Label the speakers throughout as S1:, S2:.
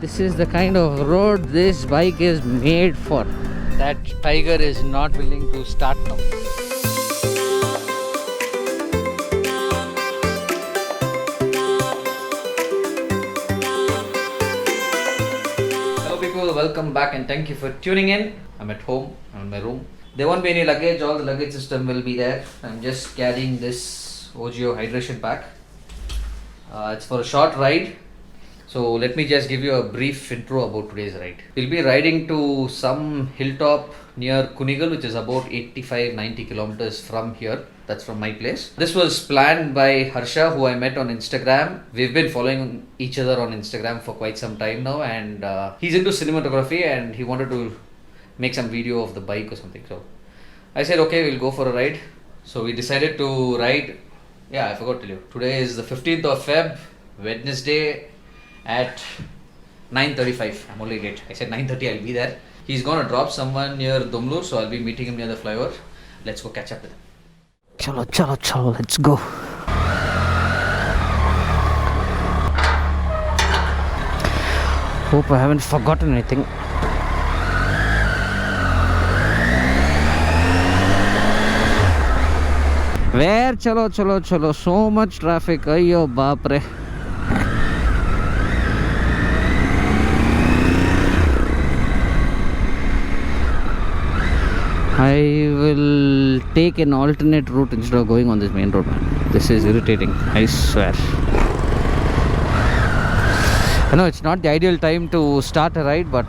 S1: This is the kind of road this bike is made for. That tiger is not willing to start now. Hello people, welcome back and thank you for tuning in. I'm at home, I'm in my room. There won't be any luggage, all the luggage system will be there. I'm just carrying this OGO hydration pack. It's for a short ride. So let me just give you a brief intro about today's ride. We'll be riding to some hilltop near Kunigal, which is about 85-90 kilometers from here. That's from my place. This was planned by Harsha, who I met on Instagram. We've been following each other on Instagram for quite some time now, and he's into cinematography and he wanted to make some video of the bike or something. So I said, okay, we'll go for a ride. So we decided to ride. Yeah, I forgot to tell you. Today is the 15th of Feb, Wednesday at 9:35. I'm only late. I said 9:30 I'll be there. He's gonna drop someone near Bangalore, so I'll be meeting him near the flyover. Let's go catch up with him. Chalo, let's go. Hope I haven't forgotten anything. Where? Chalo. So much traffic. Ayyo, baapre. I will take an alternate route instead of going on this main road, man. This is irritating, I swear. I know it's not the ideal time to start a ride, but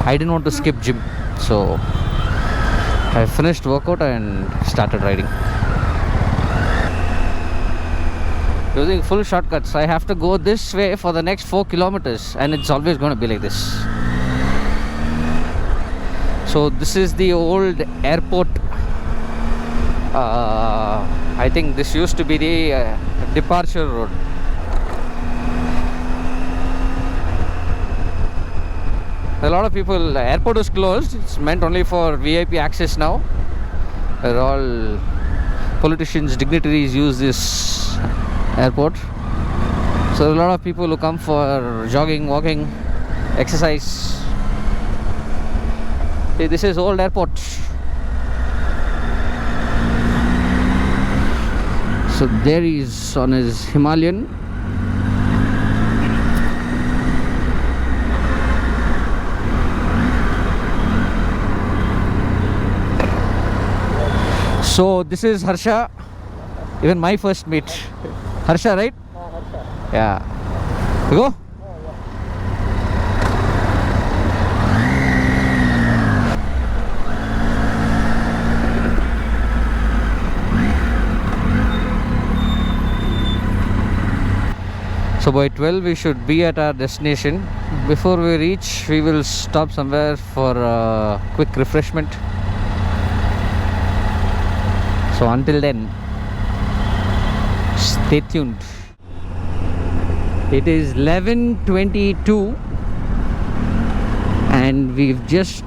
S1: I didn't want to skip gym, so I finished workout and started riding. Using full shortcuts. I have to go this way for the next 4 kilometers and it's always going to be like this. So this is the old airport. I think this used to be the departure road. A lot of people, the airport is closed. It's meant only for VIP access now. Where all politicians, dignitaries use this airport. So a lot of people who come for jogging, walking, exercise. See, this is old airport. So there he is on his Himalayan. So this is Harsha, even my first meet. Harsha, right? Harsha. Yeah. You go? So by 12 we should be at our destination. Before we reach, we will stop somewhere for a quick refreshment. So until then, stay tuned. It is 11:22 and we've just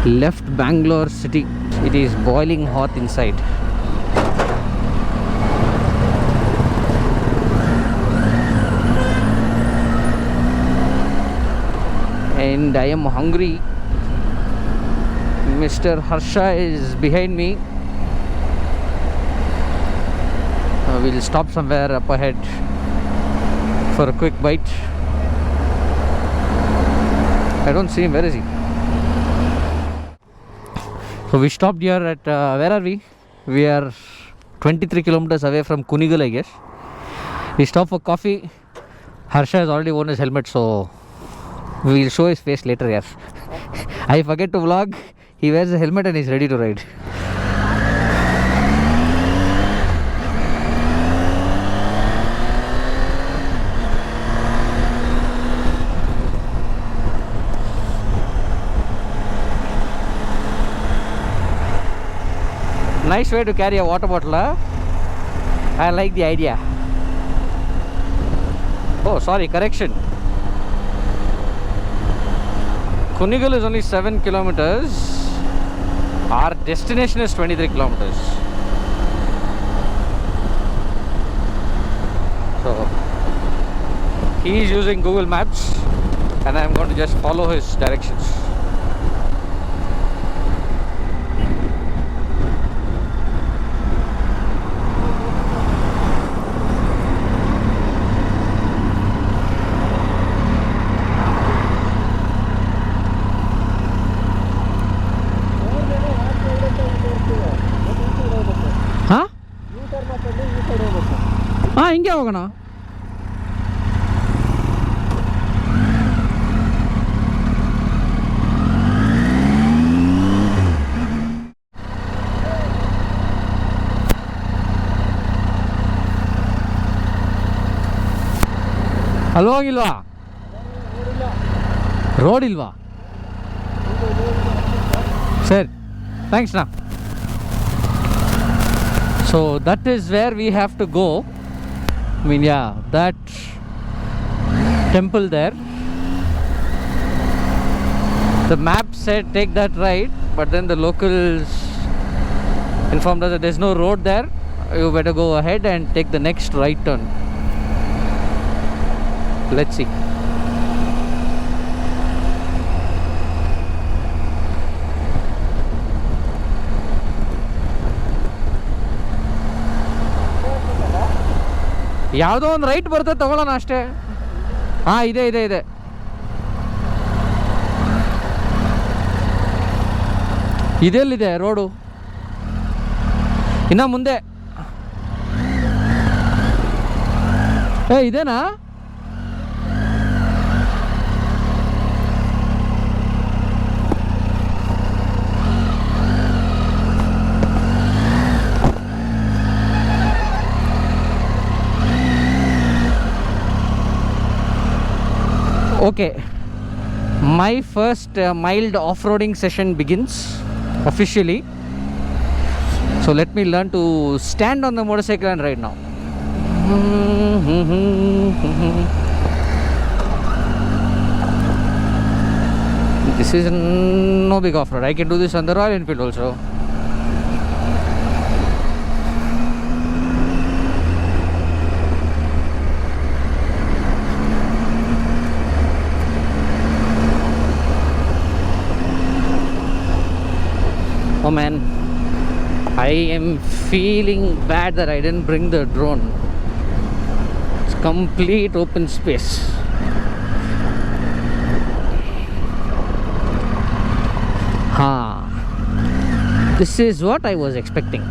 S1: left Bangalore city. It is boiling hot inside. And I am hungry. Mr. Harsha is behind me. We'll stop somewhere up ahead for a quick bite. I don't see him. Where is he? So we stopped here at where are we? We are 23 kilometers away from Kunigal, I guess. We stopped for coffee. Harsha has already worn his helmet, so we'll show his face later. Yes. I forget to vlog. He wears a helmet and he's ready to ride. Nice way to carry a water bottle, huh? I like the idea. Oh, sorry, correction. Kunigal is only 7 kilometers. Our destination is 23 kilometers. So he is using Google Maps and I am going to just follow his directions. ಹಾಂ ಹಾಂ ಹಿಂಗೆ ಹೋಗೋಣ. ಅಲ್ಲಿ ಹೋಗಿಲ್ವಾ? Road ಇಲ್ವಾ? ಸರಿ, thanks ನಾ. So that is where we have to go. I mean, yeah, that temple there. The map said take that right, but then the locals informed us that there's no road there. You better go ahead and take the next right turn. Let's see. ಯಾವುದೋ ಒಂದು right ಬರ್ತದೆ, ತಗೊಳ್ಳೋಣ ಅಷ್ಟೇ. ಹಾಂ, ಇದೆ ಇದೆ ಇದೆ. ಇದೆಲ್ಲಿದೆ road? ಇನ್ನು ಮುಂದೆ. ಇದೇನಾ? Okay, my first mild off-roading session begins officially. So let me learn to stand on the motorcycle and ride now. This is no big off-road. I can do this on the Royal Enfield also. Oh man, I am feeling bad that I didn't bring the drone. It's complete open space. This is what I was expecting.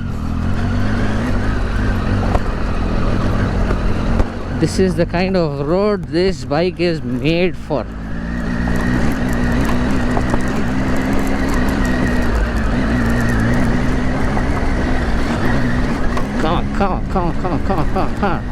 S1: This is the kind of road this bike is made for. Come on.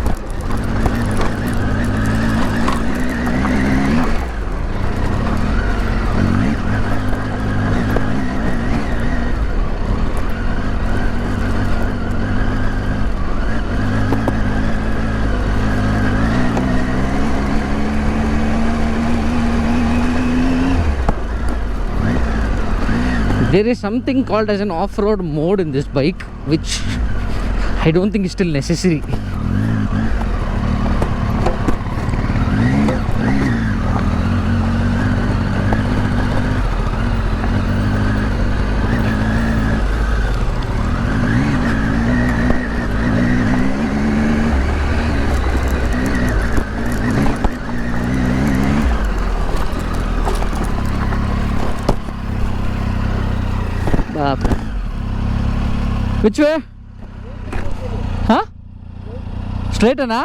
S1: There is something called as an off-road mode in this bike, which I don't think is still necessary. Which way? Huh? Straight na?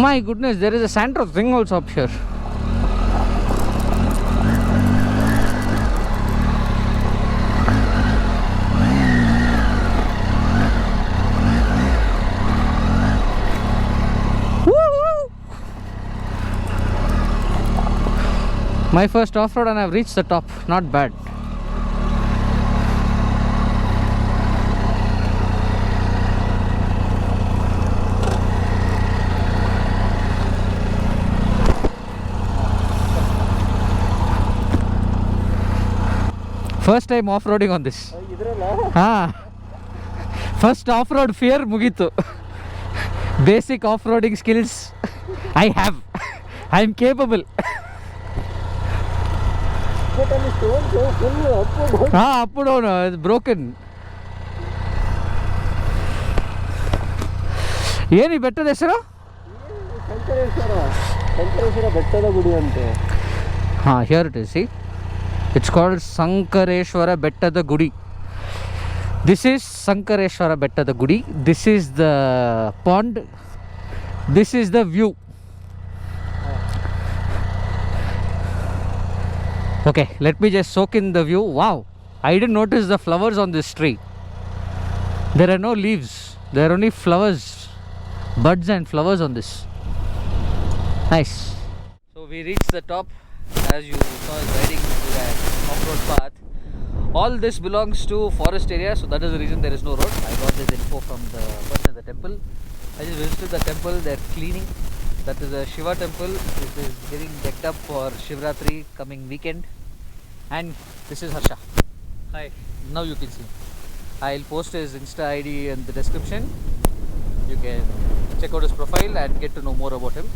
S1: My goodness, there is a Santa thing also up here. My first off-road and I've reached the top. Not bad. First time off-roading on this. First off-road fear mugitu. Basic off-roading skills I have. I am capable. Up and down, it's broken. Any better this sir?
S2: Shankareshwara Bettada Gudi ante.
S1: Here it is, see? It's called Shankareshwara Bettada Gudi. This is Shankareshwara Bettada Gudi. This is the pond. This is the view. Okay, let me just soak in the view. Wow, I didn't notice the flowers on this tree. There are no leaves. There are only flowers, buds and flowers on this. Nice. So we reached the top. As you saw us riding through that off-road path. All this belongs to forest area, so that is the reason there is no road. I got this info from the person at the temple. I just visited the temple. They're cleaning. That is a Shiva temple. It is getting decked up for Shivratri coming weekend. And this is Harsha. Hi. Now you can see. I'll post his Insta ID in the description. You can check out his profile and get to know more about him.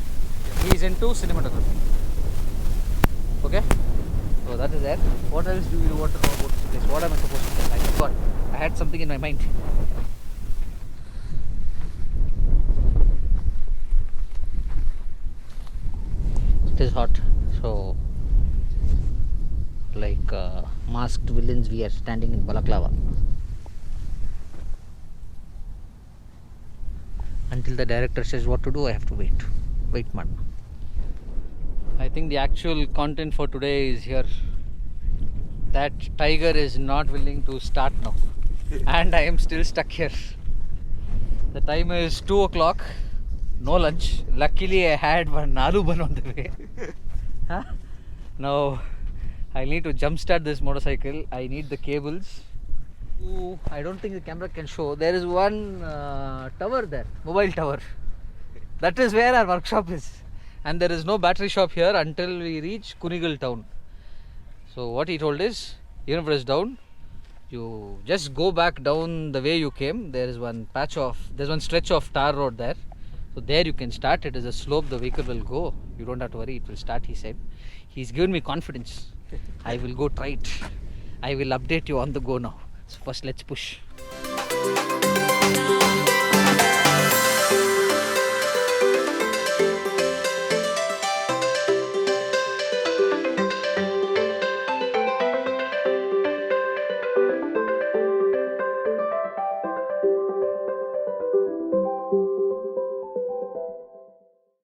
S1: He is into cinematography. Okay? So that is that. What else do you want to know about this place? What am I supposed to tell? I forgot. I had something in my mind. It is hot. So, like masked villains, we are standing in balaclava. Until the director says what to do, I have to wait. Wait, man. I think the actual content for today is here. That tiger is not willing to start now. And I am still stuck here. The time is 2 o'clock. No lunch. Luckily I had one aloo bun on the way. Now I need to jumpstart this motorcycle. I need the cables. Ooh, I don't think the camera can show. There is one tower there. Mobile tower. That is where our workshop is. And there is no battery shop here until we reach Kunigal town. So what he told is, even if it is down, you just go back down the way you came. There is one there's one stretch of tar road there. So there you can start. It is a slope, the vehicle will go. You don't have to worry, it will start, he said. He's given me confidence. I will go try it. I will update you on the go now. So first let's push.